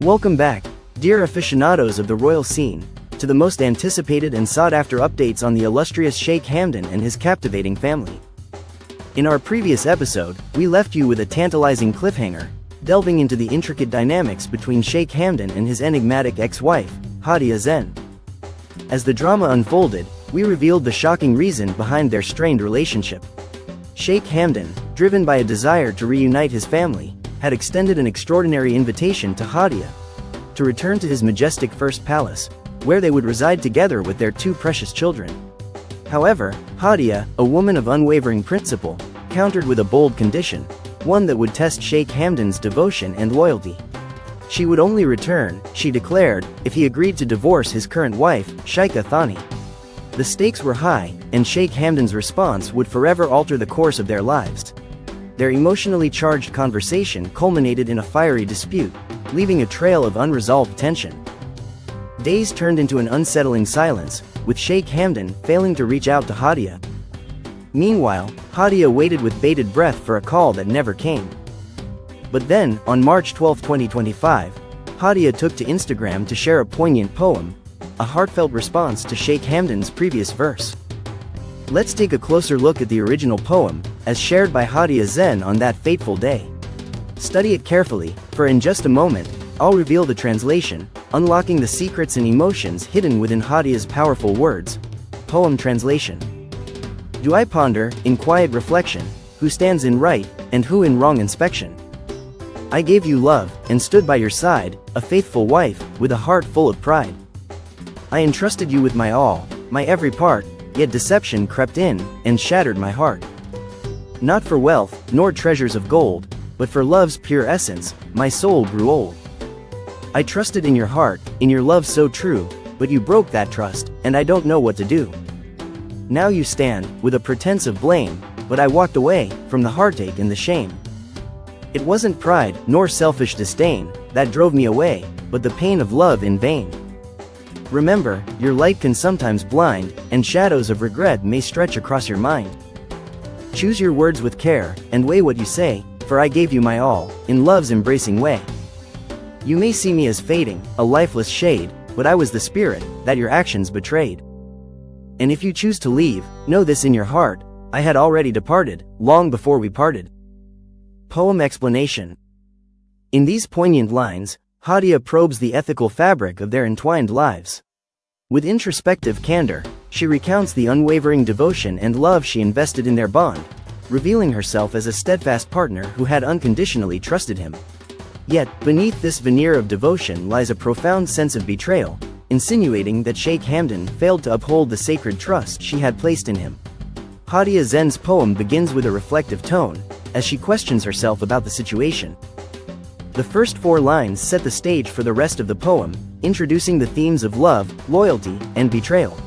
Welcome back, dear aficionados of the royal scene, to the most anticipated and sought-after updates on the illustrious Sheikh Hamdan and his captivating family. In our previous episode, we left you with a tantalizing cliffhanger, delving into the intricate dynamics between Sheikh Hamdan and his enigmatic ex-wife, Haadiya Zen. As the drama unfolded, we revealed the shocking reason behind their strained relationship. Sheikh Hamdan, driven by a desire to reunite his family, had extended an extraordinary invitation to Haadiya to return to his majestic first palace, where they would reside together with their two precious children. However, Haadiya, a woman of unwavering principle, countered with a bold condition, one that would test Sheikh Hamdan's devotion and loyalty. She would only return, she declared, if he agreed to divorce his current wife, Sheikha Thani. The stakes were high, and Sheikh Hamdan's response would forever alter the course of their lives. Their emotionally charged conversation culminated in a fiery dispute, leaving a trail of unresolved tension. Days turned into an unsettling silence, with Sheikh Hamdan failing to reach out to Haadiya. Meanwhile, Haadiya waited with bated breath for a call that never came. But then, on March 12, 2025, Haadiya took to Instagram to share a poignant poem, a heartfelt response to Sheikh Hamdan's previous verse. Let's take a closer look at the original poem, as shared by Haadiya Zen on that fateful day. Study it carefully, for in just a moment, I'll reveal the translation, unlocking the secrets and emotions hidden within Haadiya's powerful words. Poem translation. Do I ponder, in quiet reflection, who stands in right, and who in wrong inspection? I gave you love, and stood by your side, a faithful wife, with a heart full of pride. I entrusted you with my all, my every part, yet deception crept in, and shattered my heart. Not for wealth, nor treasures of gold, but for love's pure essence, my soul grew old. I trusted in your heart, in your love so true, but you broke that trust, and I don't know what to do. Now you stand, with a pretense of blame, but I walked away, from the heartache and the shame. It wasn't pride, nor selfish disdain, that drove me away, but the pain of love in vain. Remember, your light can sometimes blind, and shadows of regret may stretch across your mind. Choose your words with care, and weigh what you say, for I gave you my all, in love's embracing way. You may see me as fading, a lifeless shade, but I was the spirit, that your actions betrayed. And if you choose to leave, know this in your heart, I had already departed, long before we parted. Poem explanation. In these poignant lines, Haadiya probes the ethical fabric of their entwined lives. With introspective candor, she recounts the unwavering devotion and love she invested in their bond, revealing herself as a steadfast partner who had unconditionally trusted him. Yet, beneath this veneer of devotion lies a profound sense of betrayal, insinuating that Sheikh Hamdan failed to uphold the sacred trust she had placed in him. Haadiya Zen's poem begins with a reflective tone, as she questions herself about the situation. The first 4 lines set the stage for the rest of the poem, introducing the themes of love, loyalty, and betrayal.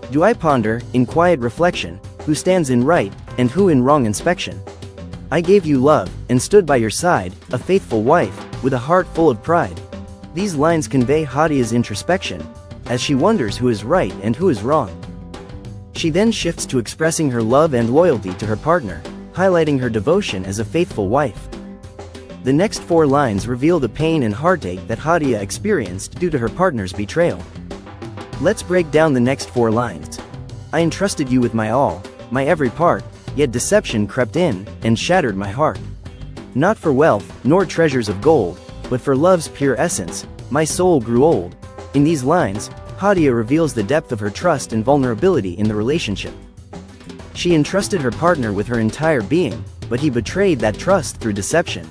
Do I ponder, in quiet reflection, who stands in right, and who in wrong inspection? I gave you love, and stood by your side, a faithful wife, with a heart full of pride. These lines convey Haadiya's introspection, as she wonders who is right and who is wrong. She then shifts to expressing her love and loyalty to her partner, highlighting her devotion as a faithful wife. The next 4 lines reveal the pain and heartache that Haadiya experienced due to her partner's betrayal. Let's break down the next 4 lines. I entrusted you with my all, my every part, yet deception crept in, and shattered my heart. Not for wealth, nor treasures of gold, but for love's pure essence, my soul grew old. In these lines, Haadiya reveals the depth of her trust and vulnerability in the relationship. She entrusted her partner with her entire being, but he betrayed that trust through deception.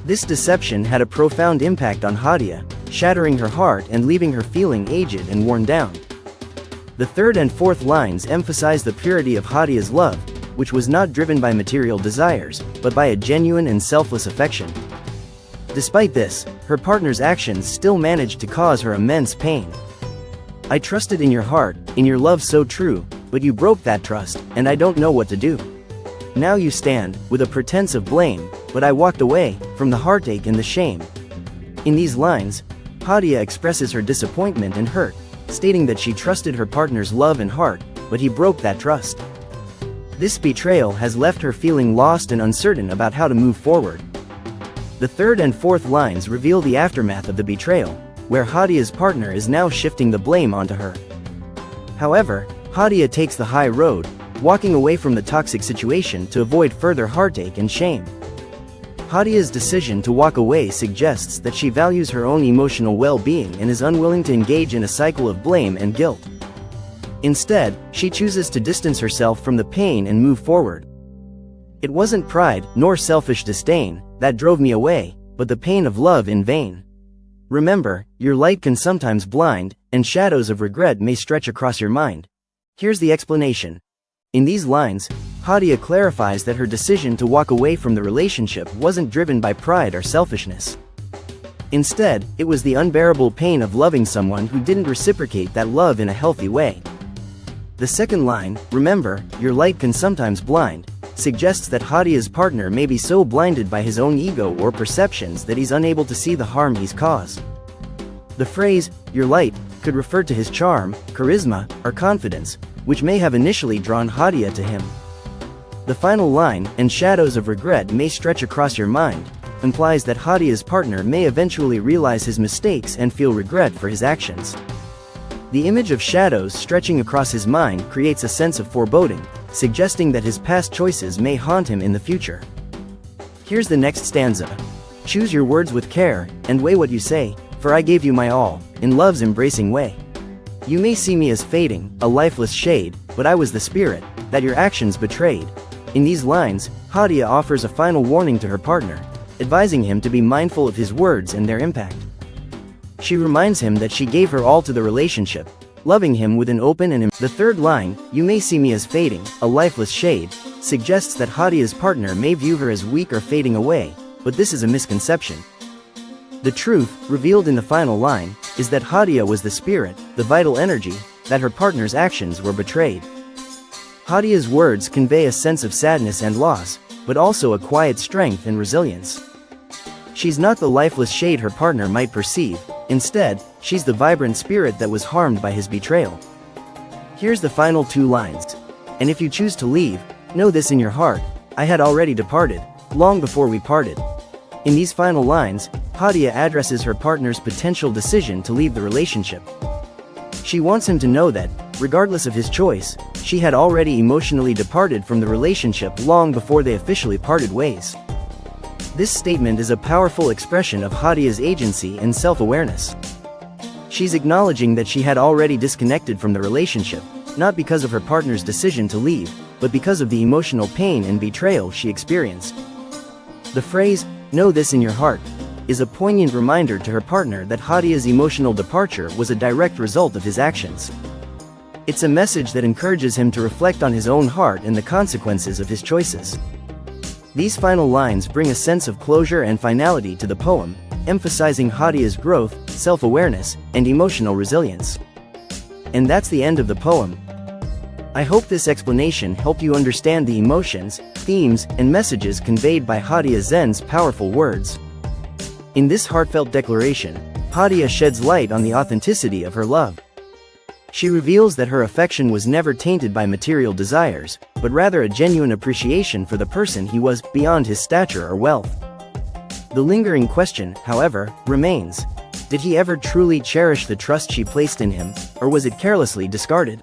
This deception had a profound impact on Haadiya, shattering her heart and leaving her feeling aged and worn down. The 3rd and 4th lines emphasize the purity of Haadiya's love, which was not driven by material desires, but by a genuine and selfless affection. Despite this, her partner's actions still managed to cause her immense pain. I trusted in your heart, in your love so true, but you broke that trust, and I don't know what to do. Now you stand, with a pretense of blame, but I walked away, from the heartache and the shame. In these lines, Haadiya expresses her disappointment and hurt, stating that she trusted her partner's love and heart, but he broke that trust. This betrayal has left her feeling lost and uncertain about how to move forward. The third and fourth lines reveal the aftermath of the betrayal, where Haadiya's partner is now shifting the blame onto her. However, Haadiya takes the high road, walking away from the toxic situation to avoid further heartache and shame. Haadiya's decision to walk away suggests that she values her own emotional well-being and is unwilling to engage in a cycle of blame and guilt. Instead, she chooses to distance herself from the pain and move forward. It wasn't pride, nor selfish disdain, that drove me away, but the pain of love in vain. Remember, your light can sometimes blind, and shadows of regret may stretch across your mind. Here's the explanation. In these lines, Haadiya clarifies that her decision to walk away from the relationship wasn't driven by pride or selfishness. Instead, it was the unbearable pain of loving someone who didn't reciprocate that love in a healthy way. The second line, remember, your light can sometimes blind, suggests that Haadiya's partner may be so blinded by his own ego or perceptions that he's unable to see the harm he's caused. The phrase, your light, could refer to his charm, charisma, or confidence, which may have initially drawn Haadiya to him. The final line, and shadows of regret may stretch across your mind, implies that Haadiya's partner may eventually realize his mistakes and feel regret for his actions. The image of shadows stretching across his mind creates a sense of foreboding, suggesting that his past choices may haunt him in the future. Here's the next stanza. Choose your words with care, and weigh what you say, for I gave you my all, in love's embracing way. You may see me as fading, a lifeless shade, but I was the spirit that your actions betrayed. In these lines, Haadiya offers a final warning to her partner, advising him to be mindful of his words and their impact. She reminds him that she gave her all to the relationship, loving him with an open and The third line, you may see me as fading, a lifeless shade, suggests that Haadiya's partner may view her as weak or fading away, but this is a misconception. The truth, revealed in the final line, is that Haadiya was the spirit, the vital energy, that her partner's actions were betrayed. Haadiya's words convey a sense of sadness and loss, but also a quiet strength and resilience. She's not the lifeless shade her partner might perceive, instead, she's the vibrant spirit that was harmed by his betrayal. Here's the final two lines. And if you choose to leave, know this in your heart, I had already departed, long before we parted. In these final lines, Haadiya addresses her partner's potential decision to leave the relationship. She wants him to know that, regardless of his choice, she had already emotionally departed from the relationship long before they officially parted ways. This statement is a powerful expression of Haadiya's agency and self-awareness. She's acknowledging that she had already disconnected from the relationship, not because of her partner's decision to leave, but because of the emotional pain and betrayal she experienced. The phrase, know this in your heart, is a poignant reminder to her partner that Haadiya's emotional departure was a direct result of his actions. It's a message that encourages him to reflect on his own heart and the consequences of his choices. These final lines bring a sense of closure and finality to the poem, emphasizing Haadiya's growth, self-awareness, and emotional resilience. And that's the end of the poem. I hope this explanation helped you understand the emotions, themes, and messages conveyed by Haadiya Zen's powerful words. In this heartfelt declaration, Haadiya sheds light on the authenticity of her love. She reveals that her affection was never tainted by material desires, but rather a genuine appreciation for the person he was, beyond his stature or wealth. The lingering question, however, remains. Did he ever truly cherish the trust she placed in him, or was it carelessly discarded?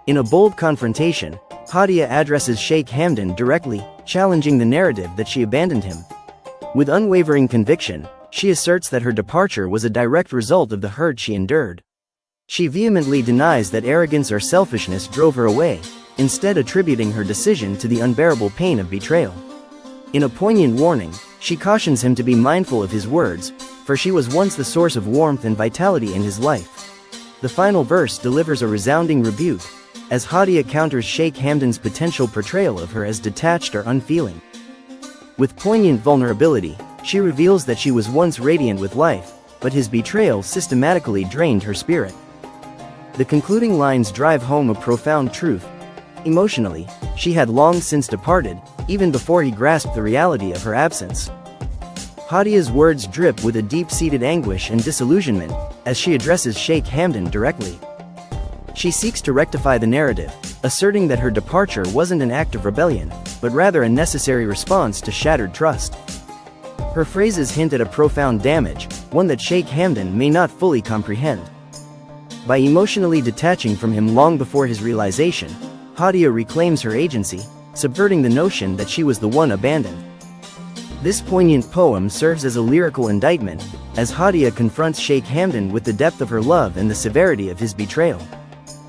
In a bold confrontation, Haadiya addresses Sheikh Hamdan directly, challenging the narrative that she abandoned him. With unwavering conviction, she asserts that her departure was a direct result of the hurt she endured. She vehemently denies that arrogance or selfishness drove her away, instead attributing her decision to the unbearable pain of betrayal. In a poignant warning, she cautions him to be mindful of his words, for she was once the source of warmth and vitality in his life. The final verse delivers a resounding rebuke, as Haadiya counters Sheikh Hamdan's potential portrayal of her as detached or unfeeling. With poignant vulnerability, she reveals that she was once radiant with life, but his betrayal systematically drained her spirit. The concluding lines drive home a profound truth. Emotionally, she had long since departed, even before he grasped the reality of her absence. Haadiya's words drip with a deep-seated anguish and disillusionment, as she addresses Sheikh Hamdan directly. She seeks to rectify the narrative, asserting that her departure wasn't an act of rebellion, but rather a necessary response to shattered trust. Her phrases hint at a profound damage, one that Sheikh Hamdan may not fully comprehend. By emotionally detaching from him long before his realization, Haadiya reclaims her agency, subverting the notion that she was the one abandoned. This poignant poem serves as a lyrical indictment, as Haadiya confronts Sheikh Hamdan with the depth of her love and the severity of his betrayal.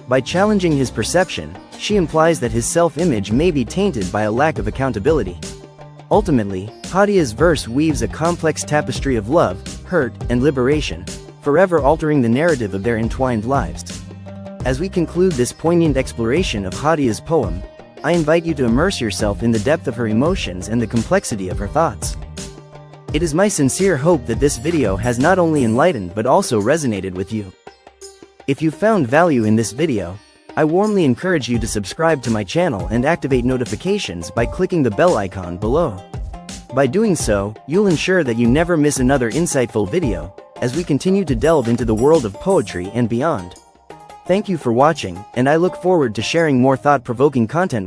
By challenging his perception, she implies that his self-image may be tainted by a lack of accountability. Ultimately, Haadiya's verse weaves a complex tapestry of love, hurt, and liberation, forever altering the narrative of their entwined lives. As we conclude this poignant exploration of Haadiya's poem, I invite you to immerse yourself in the depth of her emotions and the complexity of her thoughts. It is my sincere hope that this video has not only enlightened but also resonated with you. If you found value in this video, I warmly encourage you to subscribe to my channel and activate notifications by clicking the bell icon below. By doing so, you'll ensure that you never miss another insightful video, as we continue to delve into the world of poetry and beyond. Thank you for watching, and I look forward to sharing more thought-provoking content